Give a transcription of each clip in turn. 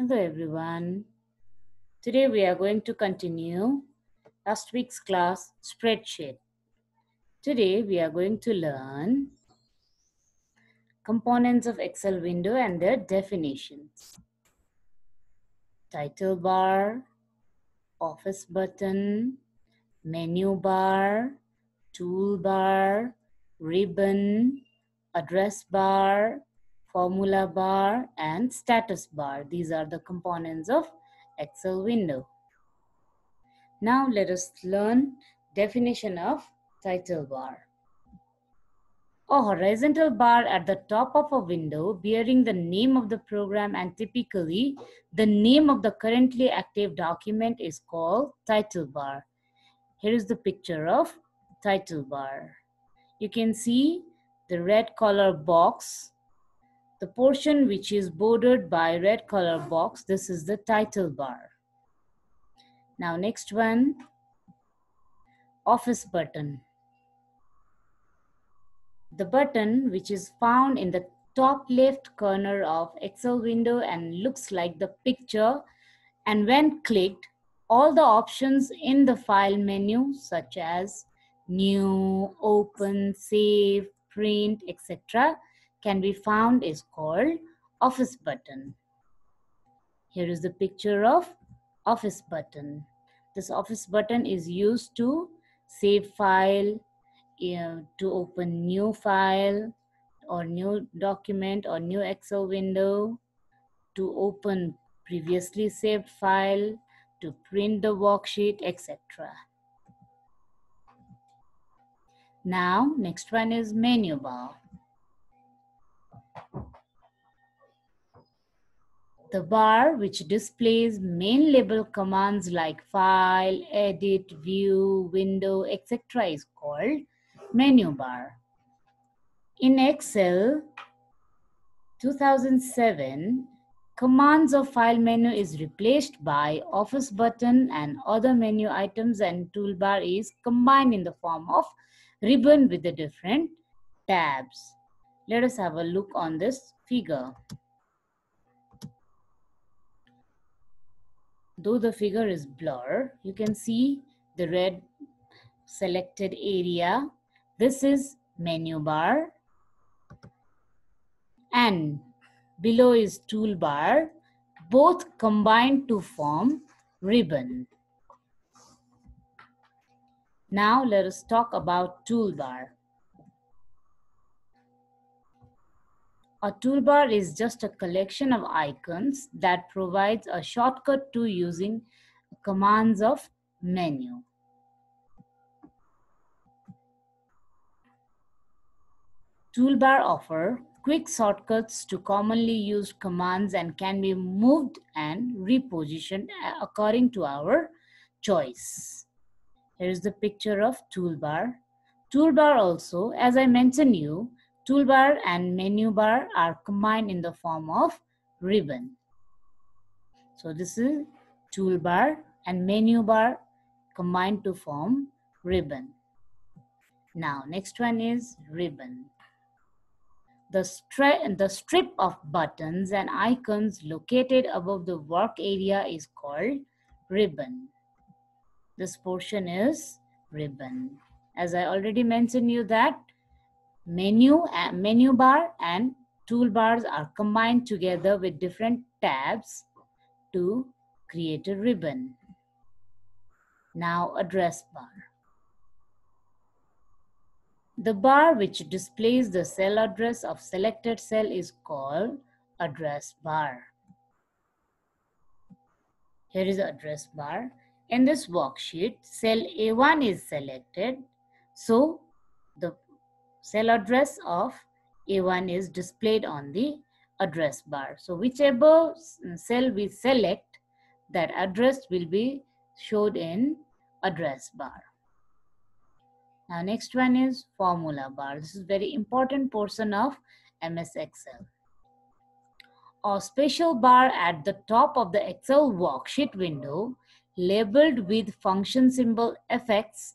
Hello everyone. Today we are going to continue last week's class spreadsheet. Today we are going to learn components of Excel window and their definitions. Title bar, office button, menu bar, toolbar, ribbon, address bar, formula bar and status bar. These are the components of Excel window. Now let us learn definition of title bar. A horizontal bar at the top of a window bearing the name of the program and typically the name of the currently active document is called title bar. Here is the picture of title bar. You can see the red color box. The portion which is bordered by red color box, this is the title bar. Now next one, office button. The button, which is found in the top left corner of Excel window and looks like the picture, and when clicked, all the options in the file menu such as new, open, save, print, etc. can be found is called office button. Here is the picture of office button. This office button is used to save file, to open new file or new document or new Excel window, to open previously saved file, to print the worksheet, etc. Now, next one is menu bar. The bar which displays main label commands like file, edit, view, window, etc. is called menu bar. In Excel 2007, commands of file menu is replaced by office button and other menu items, and toolbar is combined in the form of ribbon with the different tabs. Let us have a look on this figure. Though the figure is blur, you can see the red selected area. This is menu bar and below is toolbar, both combined to form ribbon. Now let us talk about toolbar. A toolbar is just a collection of icons that provides a shortcut to using commands of menu. Toolbar offer quick shortcuts to commonly used commands and can be moved and repositioned according to our choice. Here is the picture of toolbar. Toolbar also, as I mentioned you, toolbar and menu bar are combined in the form of ribbon. So this is toolbar and menu bar combined to form ribbon. Now next one is ribbon. The strip of buttons and icons located above the work area is called ribbon. This portion is ribbon. As I already mentioned you that menu bar and toolbars are combined together with different tabs to create a ribbon. Now address bar. The bar which displays the cell address of selected cell is called address bar. Here is the address bar. In this worksheet, cell A1 is selected. So the cell address of A1 is displayed on the address bar. So whichever cell we select, that address will be showed in address bar. Now next one is formula bar. This is very important portion of MS Excel. A special bar at the top of the Excel worksheet window labeled with function symbol FX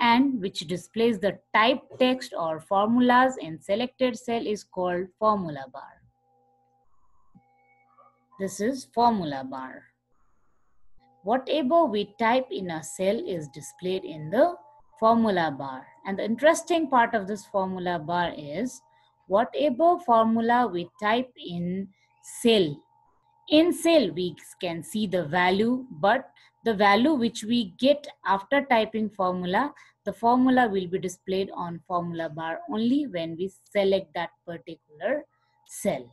and which displays the typed text or formulas in selected cell is called formula bar. This is formula bar. Whatever we type in a cell is displayed in the formula bar. And the interesting part of this formula bar is whatever formula we type in cell, we can see the value, but the value which we get after typing formula, the formula will be displayed on formula bar only when we select that particular cell.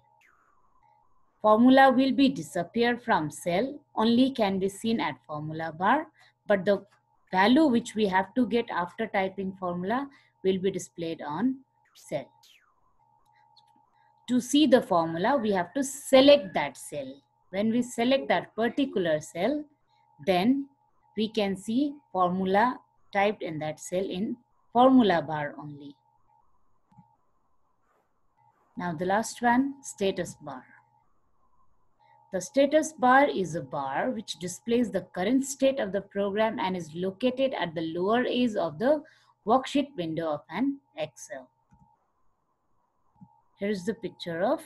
Formula will be disappear from cell, only can be seen at formula bar, but the value which we have to get after typing formula will be displayed on cell. To see the formula, we have to select that cell. When we select that particular cell, then we can see formula typed in that cell in formula bar only. Now the last one, status bar. The status bar is a bar which displays the current state of the program and is located at the lower edge of the worksheet window of an Excel. Here is the picture of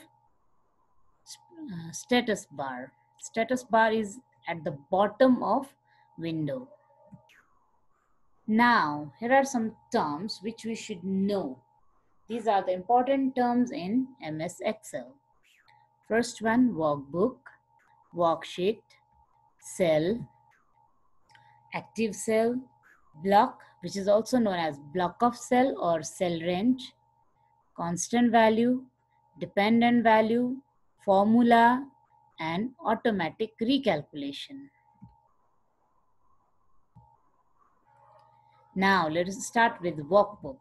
status bar. Status bar is at the bottom of window. Now, here are some terms which we should know. These are the important terms in MS Excel. First one, workbook, worksheet, cell, active cell, block, which is also known as block of cell or cell range, constant value, dependent value, formula, and automatic recalculation. Now let us start with workbook.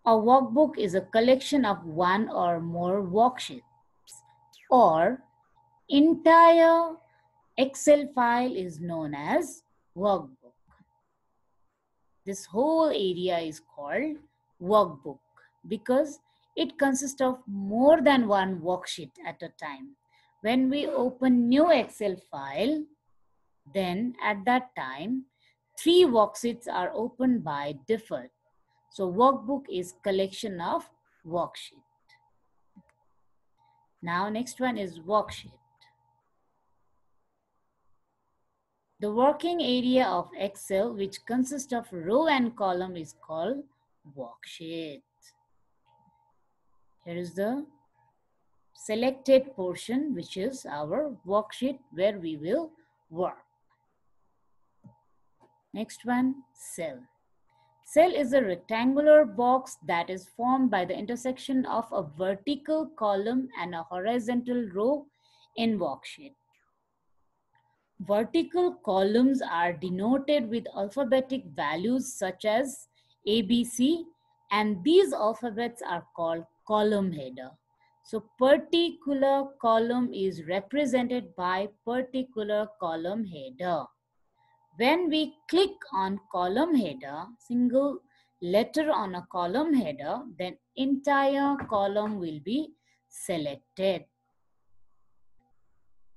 A workbook is a collection of one or more worksheets, or entire Excel file is known as workbook. This whole area is called workbook because it consists of more than one worksheet at a time. When we open new Excel file, then at that time, 3 worksheets are opened by default. So workbook is collection of worksheet. Now next one is worksheet. The working area of Excel, which consists of row and column, is called worksheet. Here is the selected portion, which is our worksheet where we will work. Next one, cell. Cell is a rectangular box that is formed by the intersection of a vertical column and a horizontal row in worksheet. Vertical columns are denoted with alphabetic values such as ABC, and these alphabets are called column header. So particular column is represented by particular column header. When we click on column header, single letter on a column header, then entire column will be selected.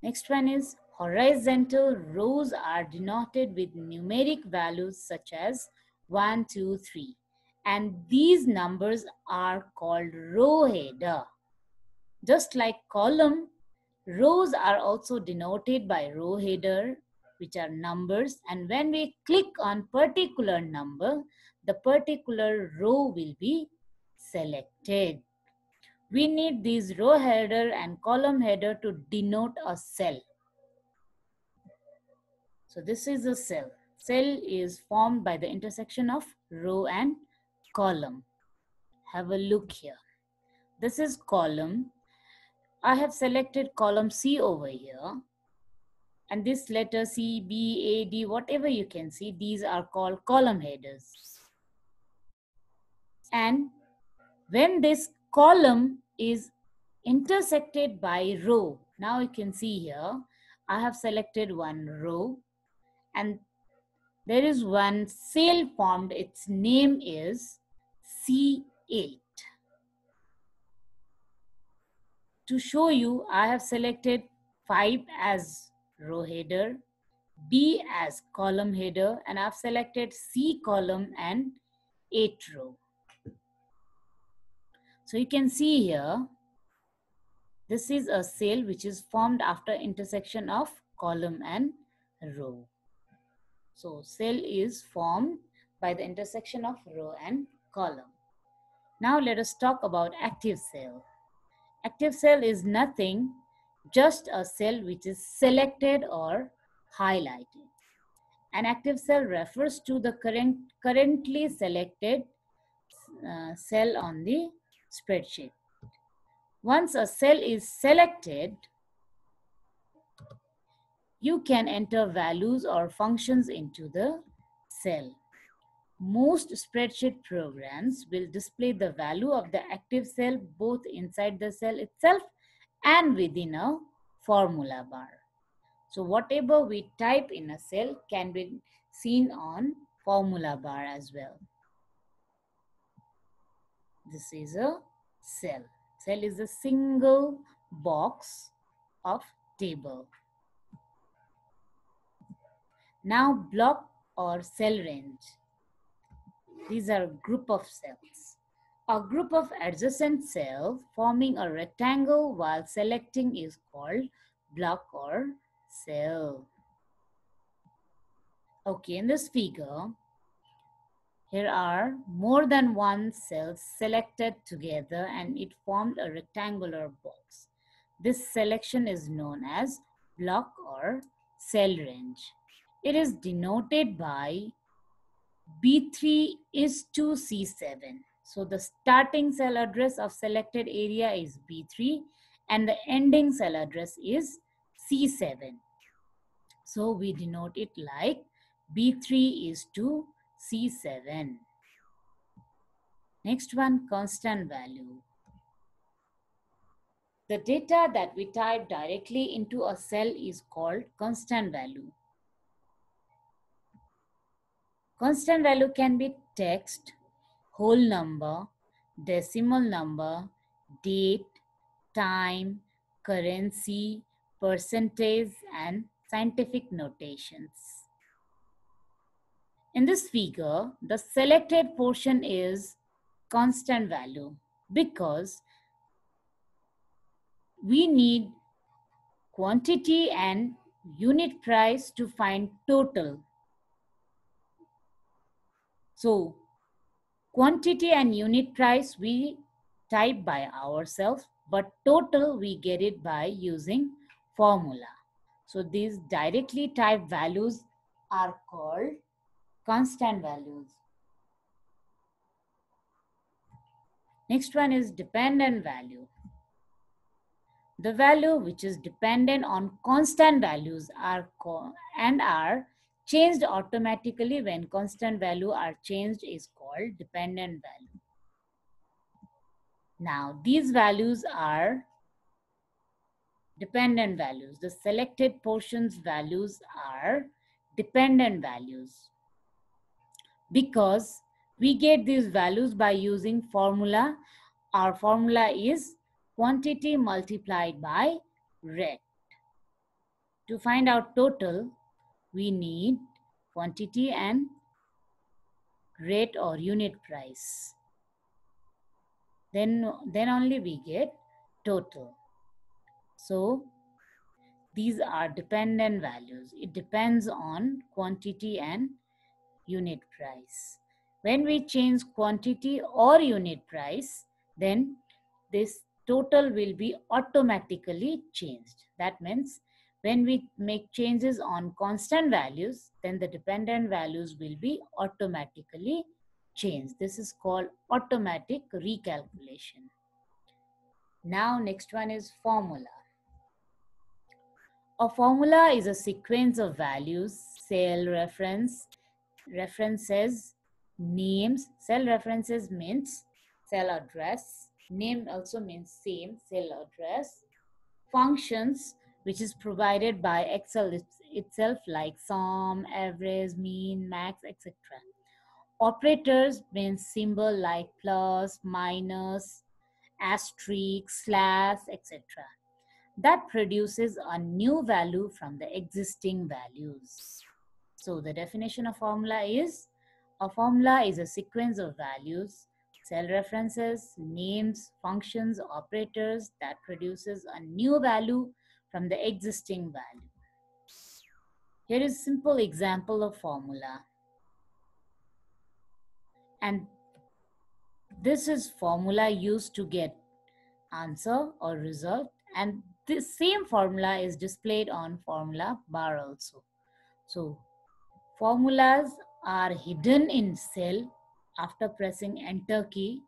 Next one is horizontal rows are denoted with numeric values such as 1, 2, 3. And these numbers are called row header. Just like column, rows are also denoted by row header, which are numbers. And when we click on particular number, the particular row will be selected. We need these row header and column header to denote a cell. So this is a cell. Cell is formed by the intersection of row and column. Have a look here. This is column. I have selected column C over here. And this letter C, B, A, D, whatever you can see, these are called column headers. And when this column is intersected by row, now you can see here, I have selected one row and there is one cell formed, its name is C8. To show you, I have selected 5 as row header, B as column header, and I've selected C column and 8 row. So you can see here, This is a cell which is formed after intersection of column and row. So cell is formed by the intersection of row and column. Now let us talk about active cell. Active cell is nothing, just a cell which is selected or highlighted. An active cell refers to the currently selected cell on the spreadsheet. Once a cell is selected, you can enter values or functions into the cell. Most spreadsheet programs will display the value of the active cell both inside the cell itself and within a formula bar. So whatever we type in a cell can be seen on formula bar as well. This is a cell. Cell is a single box of table. Now block or cell range. These are a group of cells. A group of adjacent cells forming a rectangle while selecting is called block or cell. Okay, in this figure, here are more than one cell selected together and it formed a rectangular box. This selection is known as block or cell range. It is denoted by B3 is to C7. So the starting cell address of selected area is B3 and the ending cell address is C7. So we denote it like B3 is to C7. Next one, constant value. The data that we type directly into a cell is called constant value. Constant value can be text, whole number, decimal number, date, time, currency, percentage, and scientific notations. In this figure, the selected portion is constant value because we need quantity and unit price to find total. So quantity and unit price we type by ourselves, but total we get it by using formula. So these directly typed values are called constant values. Next one is dependent value. The value which is dependent on constant values are changed automatically when constant value are changed is called dependent value. Now these values are dependent values. The selected portions values are dependent values because we get these values by using formula. Our formula is quantity multiplied by rate. To find out total, we need quantity and rate or unit price. Then only we get total. So these are dependent values. It depends on quantity and unit price. When we change quantity or unit price, then this total will be automatically changed. That means when we make changes on constant values, then the dependent values will be automatically changed. This is called automatic recalculation. Now next one is formula. A formula is a sequence of values, cell references, names. Cell references means cell address. Name also means same cell address. Functions which is provided by Excel itself like sum, average, mean, max, etc. Operators means symbol like plus, minus, asterisk, slash, etc. That produces a new value from the existing values. So the definition of formula is a sequence of values, Cell references, names, functions, operators that produces a new value from the existing value. Here is a simple example of formula. And this is formula used to get answer or result, and this same formula is displayed on formula bar also. So formulas are hidden in cell after pressing enter key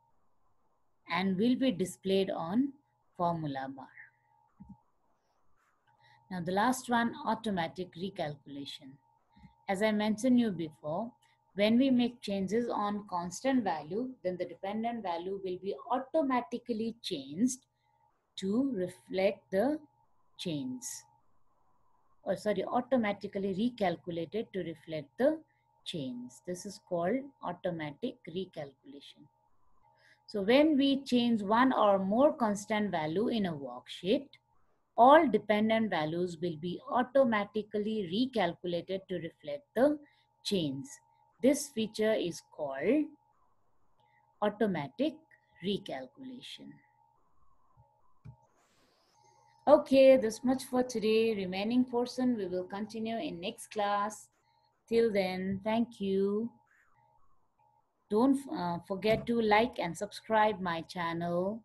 and will be displayed on formula bar. Now the last one, automatic recalculation. As I mentioned you before, when we make changes on constant value, then the dependent value will be automatically changed to reflect the change. Automatically recalculated to reflect the change. This is called automatic recalculation. So when we change one or more constant value in a worksheet, all dependent values will be automatically recalculated to reflect the change. This feature is called automatic recalculation. Okay, this much for today. Remaining portion we will continue in next class. Till then, thank you. Don't forget to like and subscribe my channel.